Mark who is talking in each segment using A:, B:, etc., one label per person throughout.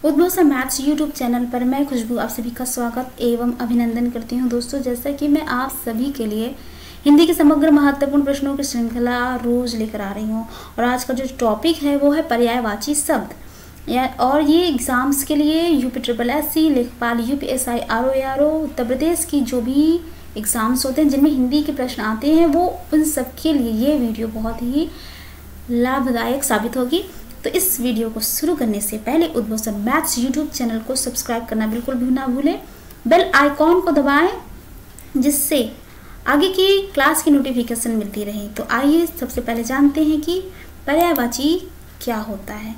A: उद्भव sir maths YouTube channel पर मैं खुशबू आप सभी का स्वागत एवं अभिनंदन करती हूं। दोस्तों, जैसा कि मैं आप सभी के लिए हिंदी के समग्र महत्वपूर्ण प्रश्नों की श्रृंखला रोज लेकर आ रही हूं और आज का जो टॉपिक है वो है पर्यायवाची शब्द। और ये एग्जाम्स के लिए UPSSC, लेखपाल, UPSI, RO उत्तर प्रदेश की जो भी एग्जाम्स होते हैं जिनमें हिंदी के प्रश्न आते हैं वो उन सब के लिए ये वीडियो बहुत ही लाभदायक साबित होगी। तो इस वीडियो को शुरू करने से पहले उद्भव सर मैथ्स यूट्यूब चैनल को सब्सक्राइब करना बिल्कुल भी ना भूलें। बेल आइकॉन को दबाएं जिससे आगे की क्लास की नोटिफिकेशन मिलती रहे। तो आइए सबसे पहले जानते हैं कि पर्यायवाची क्या होता है।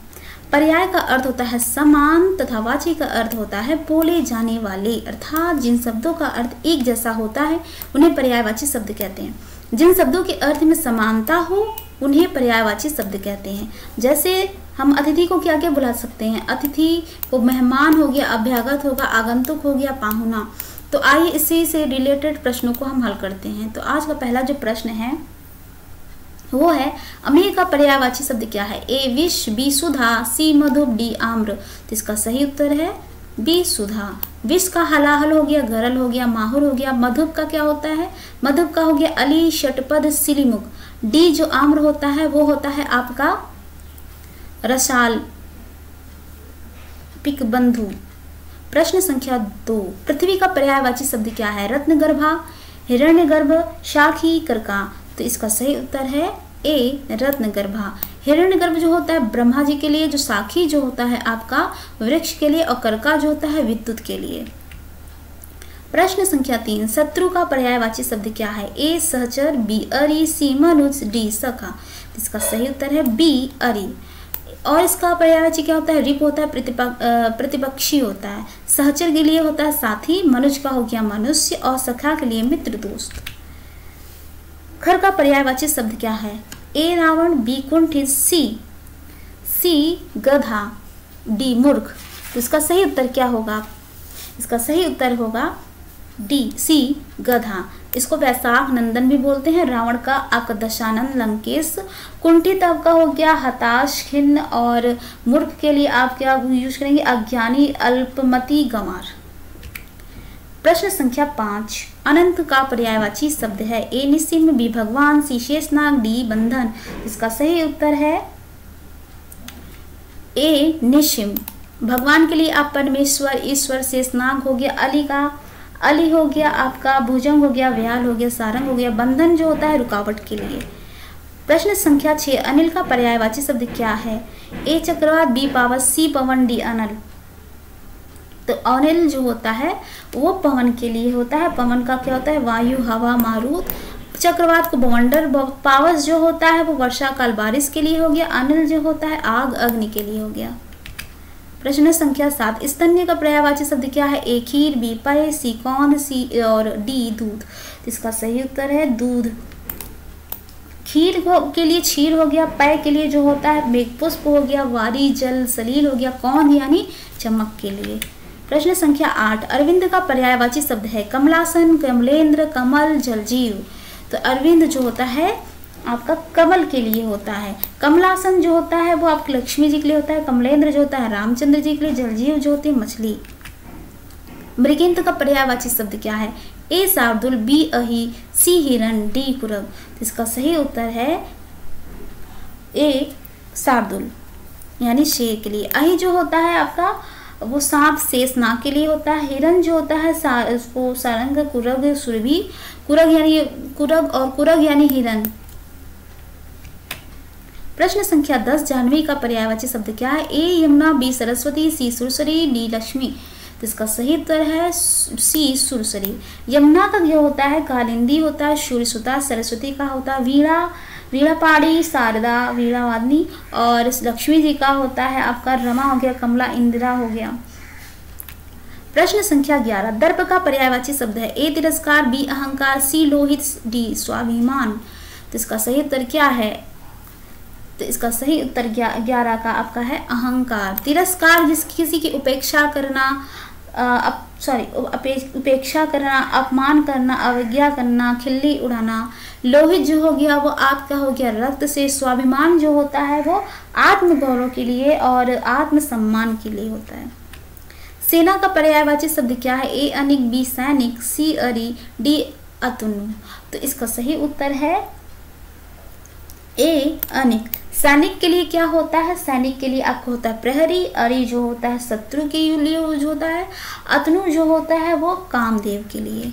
A: पर्याय का अर्थ होता है समान तथा वाची का अर्थ होता है बोले जाने वाले, अर्थात जिन शब्दों का अर्थ एक जैसा होता है उन्हें पर्यायवाची शब्द कहते हैं। जिन शब्दों के अर्थ में समानता हो उन्हें पर्यायवाची शब्द कहते हैं। जैसे हम अतिथि को क्या क्या बुला सकते हैं, अतिथि को मेहमान हो गया, अभ्यागत होगा, आगंतुक हो गया, पाहुना। तो आइए इसी से रिलेटेड प्रश्नों को हम हल करते हैं। तो आज का पहला जो प्रश्न है वो है अमेय का पर्यायवाची शब्द क्या है। ए विष, बी सुधा, सी मधुप, डी आम्र। तो इसका सही उत्तर है बी सुधा। विष का हलाहल हो गया, गरल हो गया, माहुर हो गया। मधुप का क्या होता है, मधुप का हो गया अली, षटपद, सिलीमुख। डी जो आम्र होता है वो होता है आपका रसाल, पिकबंधु। प्रश्न संख्या 2, पृथ्वी का पर्यायवाची शब्द क्या है। रत्नगर्भा, हिरण्यगर्भ, शाखी, कर्का। तो इसका सही उत्तर है ए रत्नगर्भा। हिरण्यगर्भ जो होता है ब्रह्मा जी के लिए, जो शाखी जो होता है आपका वृक्ष के लिए, और कर्का जो होता है विद्युत के लिए। प्रश्न संख्या 3, शत्रु का पर्यायवाची शब्द क्या है। ए सहचर, बी अरि, सी मनुज, डी सखा। इसका सही उत्तर है बी अरि। और इसका पर्यायवाची क्या होता है, रिप होता है, प्रतिपक्षी होता है। सहचर के लिए होता है साथी, मनुज का हो गया मनुष्य, और सखा के लिए मित्र, दोस्त। खर का पर्यायवाची शब्द क्या है। ए रावण, बी कुंठित, सी गधा, डी मूर्ख। तो इसका सही उत्तर क्या होगा, इसका सही उत्तर होगा डी सी गधा। इसको वैशाख नंदन भी बोलते हैं। रावण का आपका दशानंद लंकेश, कुंठित आपका हो गया हताश, खिन्न, और मूर्ख के लिए आप क्या यूज करेंगे, अज्ञानी, अल्पमति, गंवार। प्रश्न संख्या 5, अनंत का पर्यायवाची शब्द है। ए निसिंह, बी भगवान, सी शेषनाग, डी बंधन। इसका सही उत्तर है ए निसिंह। भगवान के लिए आप परमेश्वर, ईश्वर, शेषनाग हो गया अली का, अली हो गया आपका भुजंग, हो गया व्याल, हो गया सारंग, हो गया बंधन जो होता है रुकावट के लिए। प्रश्न संख्या 6, अनिल का पर्यायवाची शब्द क्या है। ए चक्रवात, बी पावस, सी पवन, डी अनल। तो अनिल जो होता है वो पवन के लिए होता है। पवन का क्या होता है, वायु, हवा, मारुत। चक्रवात को बवंडर, पावस जो होता है वो वर्षा काल, बारिश के लिए हो गया। अनिल जो होता है आग, अग्नि के लिए हो गया। प्रश्न संख्या 7, स्तन्य का पर्यायवाची शब्द क्या है। ए खीर, बी पेय, सी कौंध, सी और डी दूध। इसका सही उत्तर है दूध। खीर के लिए क्षीर हो गया, पेय के लिए जो होता है मेघपुष्प हो गया, वारी, जल, सलील हो गया, कौंध यानी चमक के लिए। प्रश्न संख्या 8, अरविंद का पर्यायवाची शब्द है। कमलासन, कमलेंद्र, कमल, जलजीव। तो अरविंद जो होता है आपका कमल के लिए होता है। कमलासन जो होता है वो आपकी लक्ष्मी जी के लिए होता है। कमलेंद्र जो होता है रामचंद्र जी के लिए। जलजीव जो होती है मछली। मृगेंद्र का पर्यायवाची शब्द क्या है। ए शार्दुल, बी अहि, सी हिरण, डी कुरग। इसका सही उत्तर है ए शार्दुल यानी शेर के लिए। अहि जो होता है आपका वो सांप, शेषनाग के लिए होता है। हिरण जो होता है उसको सारंग, कुरग, सुरभि, कुरग यानी कुरग, और कुरग यानी हिरण। प्रश्न संख्या 10, जाह्नवी का पर्यायवाची शब्द क्या है। ए यमुना, बी सरस्वती, सी सुरसरी, डी लक्ष्मी। तो इसका सही उत्तर है सी सुरसरी। यमुना का जो होता है कालिंदी होता है, सूर्यसुता। सरस्वती का होता है वीणा, वीणापाणी, शारदा, वीणावादिनी। और लक्ष्मी जी का होता है आपका रमा हो गया, कमला, इंदिरा हो गया। प्रश्न संख्या 11, दर्प का पर्यायवाची शब्द है। ए तिरस्कार, बी अहंकार, सी लोहित, डी स्वाभिमान। तो इसका सही उत्तर क्या है, तो इसका सही उत्तर 11 का आपका है अहंकार। तिरस्कार किसी की उपेक्षा करना, उपेक्षा करना, अपमान करना, अवज्ञा करना, खिल्ली उड़ाना। लोहित जो हो गया वो आपका हो गया रक्त से। स्वाभिमान जो होता है वो आत्मगौरव के लिए और आत्मसम्मान के लिए होता है। सेना का पर्यायवाची शब्द क्या है? ए अनिक, बी सैनिक, सी अरि, डी अतनु। तो इसका सही उत्तर है ए अनिक। सैनिक के लिए क्या होता है? सैनिक के लिए आपको होता है प्रहरी, अरि जो होता है शत्रु के लिए यूज होता है, अतनु जो होता है वो कामदेव के लिए।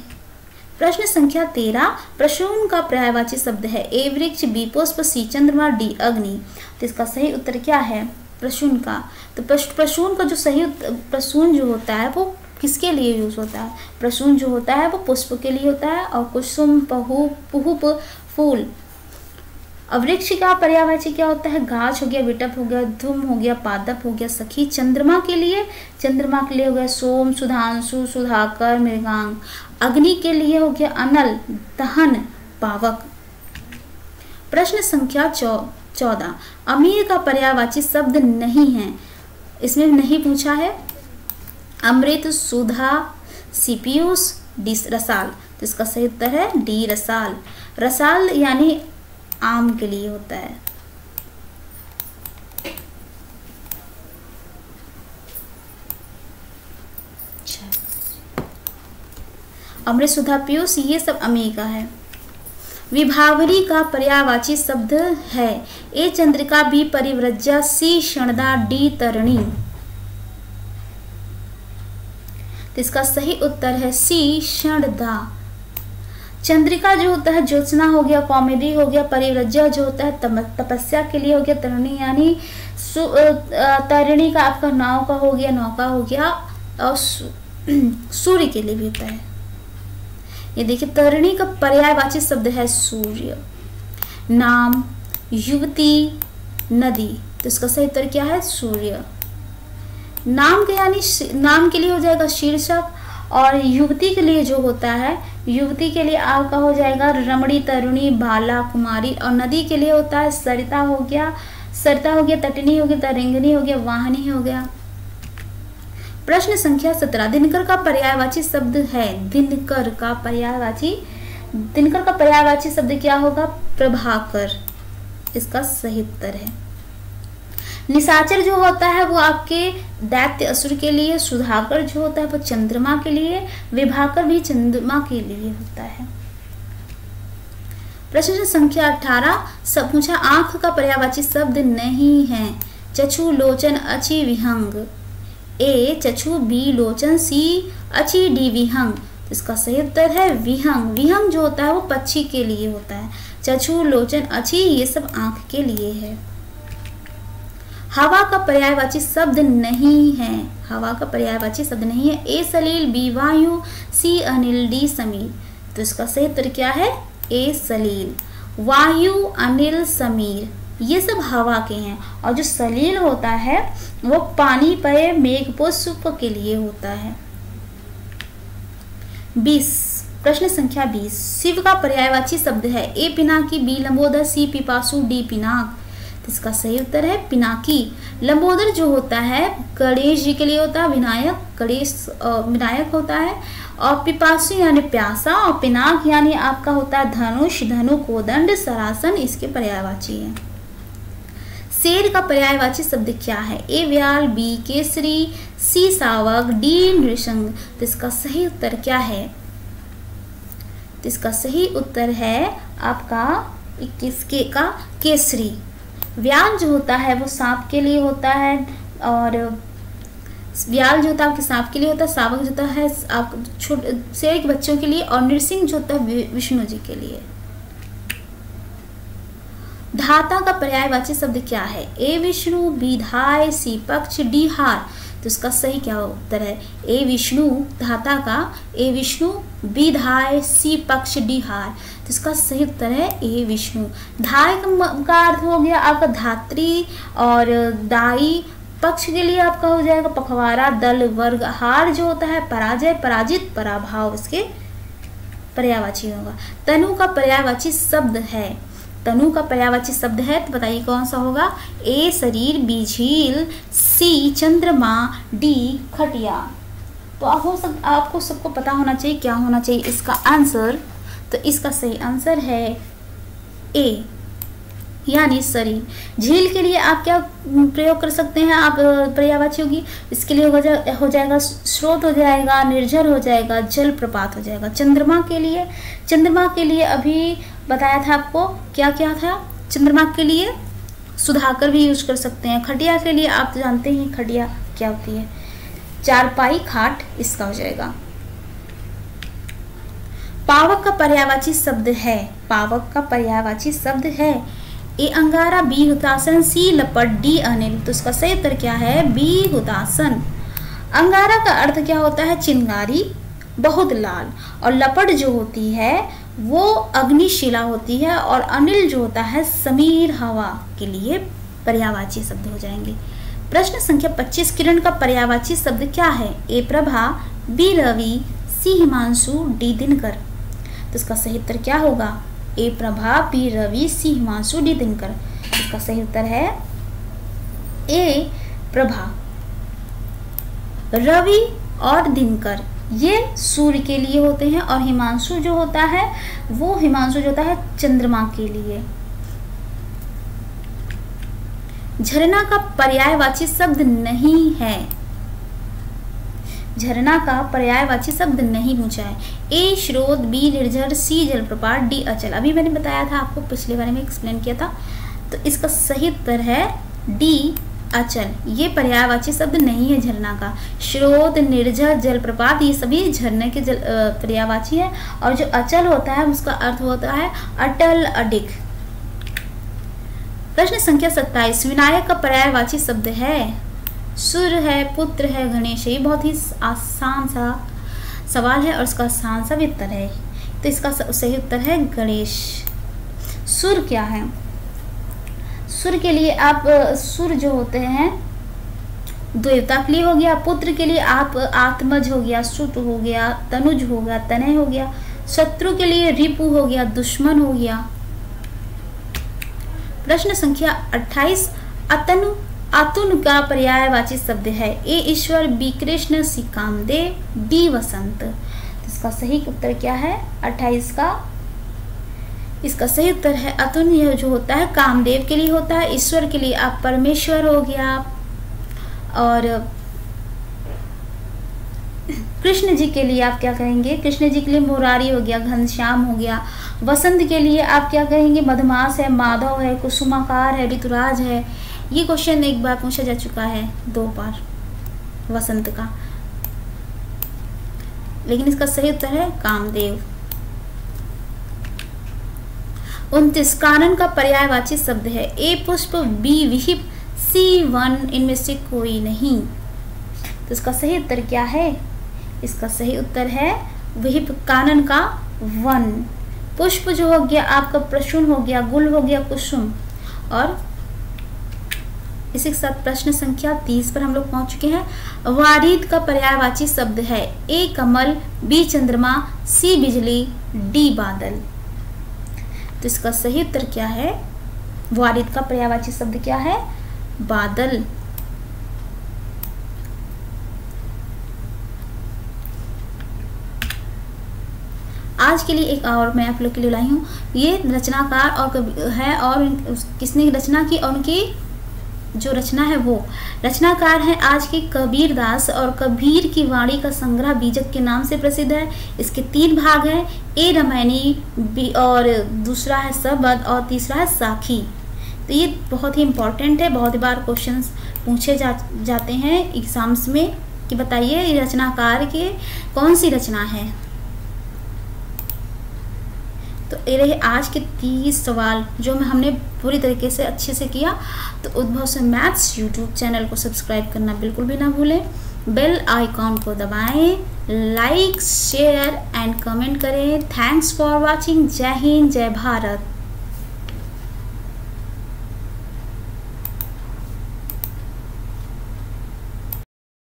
A: प्रश्न संख्या 13, प्रसून का पर्यायवाची शब्द है? ए वृक्ष, बी पुष्प, सी चंद्रमा, डी अग्नि। तो इसका सही उत्तर क्या है? प्रसून का। तो प्रसून का जो सही प्रसून जो होता है वो किसके लिए यूज होता है? प्रसून जो होता है वो पुष्प के लिए होता है, और कुसुम, पुहुप फूल। वृक्ष का पर्यायवाची क्या होता है? गाछ हो गया, विटप हो गया, धूम हो गया, पादप हो गया, सखी। चंद्रमा के लिए हो गया सोम, सुधांशु, सुधाकर, मृगांग। अग्नि के लिए हो गया अनल, दहन, पावक। प्रश्न संख्या 14, अमीर का पर्यायवाची शब्द नहीं है, इसमें नहीं पूछा है। अमृत, सुधा, सीपीयूस, डी रसाल। तो इसका सही उत्तर है डी रसाल। रसाल यानी आम के लिए होता है। अमृत, सुधा, पीयूष ये सब अमी का है। विभावरी का पर्यायवाची शब्द है? ए चंद्रिका, बी परिव्रज्या, सी क्षणदा, डी तरणि। तो इसका सही उत्तर है सी क्षणदा। चंद्रिका जो होता है ज्योत्सना हो गया, कॉमेडी हो गया, परिव्रज्या जो होता है तपस्या के लिए हो गया, तरणि यानी तरणि का आपका नाव का हो गया, नौका हो गया, और सूर्य के लिए भी होता है। ये देखिए तरणि का पर्यायवाची शब्द है सूर्य। नाम, युवती, नदी। तो इसका सही उत्तर क्या है? सूर्य। नाम के यानी नाम के लिए हो जाएगा शीर्षक, और युवती के लिए जो होता है, युवती के लिए आपका हो जाएगा रमणी, तरुणी, बाला, कुमारी। और नदी के लिए होता है सरिता हो गया, तटिनी हो गया, तरंगिणी हो गया, वाहिनी हो गया। प्रश्न संख्या 17, दिनकर का पर्यायवाची शब्द है? दिनकर का पर्यायवाची शब्द क्या होगा? प्रभाकर। इसका सही उत्तर है। निशाचर जो होता है वो आपके दैत्य असुर के लिए, सुधाकर जो होता है वो चंद्रमा के लिए, विभाकर भी चंद्रमा के लिए होता है। प्रश्न संख्या 18, सब पूछा आंख का पर्यायवाची शब्द नहीं है? चक्षु, लोचन, अचि, विहंग। ए चक्षु, बी लोचन, सी अचि, डी विहंग। तो इसका सही उत्तर है विहंग। विहंग जो होता है वो पक्षी के लिए होता है। चक्षु, लोचन, अचि ये सब आंख के लिए है। हवा का पर्यायवाची शब्द नहीं है? हवा का पर्यायवाची शब्द नहीं है। ए सलील, बी वायु, सी अनिल, डी समीर। तो इसका सही उत्तर क्या है? ए सलील। वायु, अनिल, समीर ये सब हवा के हैं, और जो सलील होता है वो पानी पे मेघपुष्प के लिए होता है। 20, प्रश्न संख्या 20, शिव का पर्यायवाची शब्द है? ए पिनाकी, बी लंबोदर, सी पिपासु, डी पिनाक। इसका सही उत्तर है पिनाकी। लंबोदर जो होता है गणेश जी के लिए होता है, विनायक होता है, और पिपासु यानी प्यासा, और पिनाक यानी आपका होता है धनुष, धनु, कोदंड, सरासन इसके पर्यायवाची है। शेर का पर्यायवाची शब्द क्या है? ए व्याल, बी केसरी, सी सावक, डी नृशंग। तो इसका सही उत्तर क्या है? तो इसका सही उत्तर है आपका 21 का केसरी। व्याल जो होता है वो सांप के लिए होता है, और व्याल जो होता है आपके सांप के लिए होता है, सावक जो होता है आप शेर के बच्चों के लिए, और नृसिंह जो होता है विष्णु जी के लिए। धाता का पर्यायवाची शब्द क्या है? ए विष्णु, बी धाय, सी पक्ष, डी हार। तो इसका सही क्या उत्तर है? ए विष्णु। धाता का ए विष्णु, बी धाय, सी पक्ष, डी हार। तो इसका सही उत्तर है ए विष्णु। धाय का अर्थ हो गया आपका धात्री, और दाई पक्ष के लिए आपका हो जाएगा पखवाड़ा, दल, वर्ग। हार जो होता है पराजय, पराजित, पराभाव इसके पर्यायवाची होगा। तनु का पर्यायवाची शब्द है? तनु का पर्यायवाची शब्द है तो बताइए कौन सा होगा? ए शरीर, बी झील, सी चंद्रमा, डी खटिया। तो आपको सबको पता होना चाहिए क्या होना चाहिए इसका आंसर। तो इसका सही आंसर है ए यानी शरीर। झील के लिए आप क्या प्रयोग कर सकते हैं, आप पर्यायवाची होगी, इसके लिए हो जाएगा स्रोत, हो जाएगा निर्झर, हो जाएगा जलप्रपात, हो जाएगा। चंद्रमा के लिए अभी बताया था आपको क्या क्या था। चंद्रमा के लिए सुधाकर भी यूज कर सकते हैं। खटिया के लिए आप तो जानते ही खटिया क्या होती है, चारपाई खाट, इसका हो जाएगा। पावक का पर्यायवाची शब्द है, पावक का पर्यायवाची शब्द है ए अंगारा, बी हुतासन, सी लपट, डी अनिल। तो इसका सही उत्तर क्या है, बी हुतासन। अंगारा का अर्थ क्या होता है, चिंगारी, बहुत लाल, और लपट जो होती है वो अग्निशिला होती है, और अनिल जो होता है समीर हवा के लिए पर्यायवाची शब्द हो जाएंगे। प्रश्न संख्या 25, किरण का पर्यायवाची शब्द क्या है, ए प्रभा, बी रवि, सी हिमांशु, डी दिनकर। तो इसका सही उत्तर क्या होगा, ए प्रभा, बी रवि, सी हिमांशु, डी दिनकर। इसका सही उत्तर है ए प्रभा। रवि और दिनकर ये सूर्य के लिए होते हैं, और हिमांशु जो होता है चंद्रमा के लिए। झरना का पर्यायवाची शब्द नहीं है, झरना का पर्यायवाची शब्द नहीं पूछा है। ए स्रोत, बी निर्झर, सी जलप्रपात, डी अचल। अभी मैंने बताया था आपको, पिछले बारे में एक्सप्लेन किया था। तो इसका सही उत्तर है डी अचल। ये पर्यायवाची शब्द नहीं है झरना का। स्रोत, निर्झर, जलप्रपात ये सभी झरने के पर्यायवाची है, और जो अचल होता है उसका अर्थ होता है अटल, अडिग। प्रश्न संख्या 27, विनायक का पर्यायवाची शब्द है, सूर्य है, पुत्र है, गणेश है। ये बहुत ही आसान सा सवाल है और इसका आसान सा भी उत्तर है। तो इसका सही उत्तर है गणेश। सूर्य क्या है, सूर्य के लिए आप सूर्य जो होते हैं देवता के लिए हो गया, पुत्र के लिए आप आत्मज हो गया, सुत हो गया, तनुज हो गया, तनय हो गया, शत्रु के लिए रिपु हो गया, दुश्मन हो गया। प्रश्न संख्या 28, अतुन का पर्यायवाची शब्द है, ए ईश्वर, बी कृष्ण, सी कामदेव, डी वसंत। इसका सही उत्तर क्या है 28 का, इसका सही उत्तर है अतुन। यह जो होता है कामदेव के लिए होता है, ईश्वर के लिए आप परमेश्वर हो गया, और कृष्ण जी के लिए आप क्या कहेंगे, कृष्ण जी के लिए मुरारी हो गया, घनश्याम हो गया। वसंत के लिए आप क्या कहेंगे, मधुमास है, माधव है, कुसुमाकार है, ऋतुराज है। ये क्वेश्चन एक बार पूछा जा चुका है 2 बार वसंत का, लेकिन इसका सही उत्तर है कामदेव। 29, कानन का पर्यायवाची शब्द है, ए पुष्प, बी विहिप, सी वन, इनमें से कोई नहीं। तो इसका सही उत्तर क्या है, इसका सही उत्तर है विहिप, कानन का वन। पुष्प जो हो गया आपका प्रसून हो गया, गुल हो गया कुसुम। और इसी के साथ प्रश्न संख्या 30 पर हम लोग पहुंच चुके हैं। वारिद का पर्यायवाची शब्द है, ए कमल, बी चंद्रमा, सी बिजली, डी बादल। तो इसका सही उत्तर क्या है, वारिद का पर्यायवाची शब्द क्या है, बादल। आज के लिए एक और मैं आप लोग के लिए लाई हूँ, ये रचनाकार और है, और किसने रचना की, और उनकी जो रचना है वो रचनाकार हैं आज के कबीर दास, और कबीर की वाणी का संग्रह बीजक के नाम से प्रसिद्ध है। इसके 3 भाग हैं, ए रामायणी, बी और दूसरा है सबद, और तीसरा है साखी। तो ये बहुत ही इम्पोर्टेंट है, बहुत ही बार क्वेश्चंस पूछे जाते हैं एग्जाम्स में कि बताइए ये रचनाकार के कौन सी रचना है। तो ये रहे आज के 30 सवाल जो हमने पूरी तरीके से अच्छे से किया। तो उद्भव से मैथ्स यूट्यूब चैनल को सब्सक्राइब करना बिल्कुल भी ना भूलें, बेल आइकॉन को दबाएं, लाइक शेयर एंड कमेंट करें। Thanks for watching. जय हिंद, जय भारत।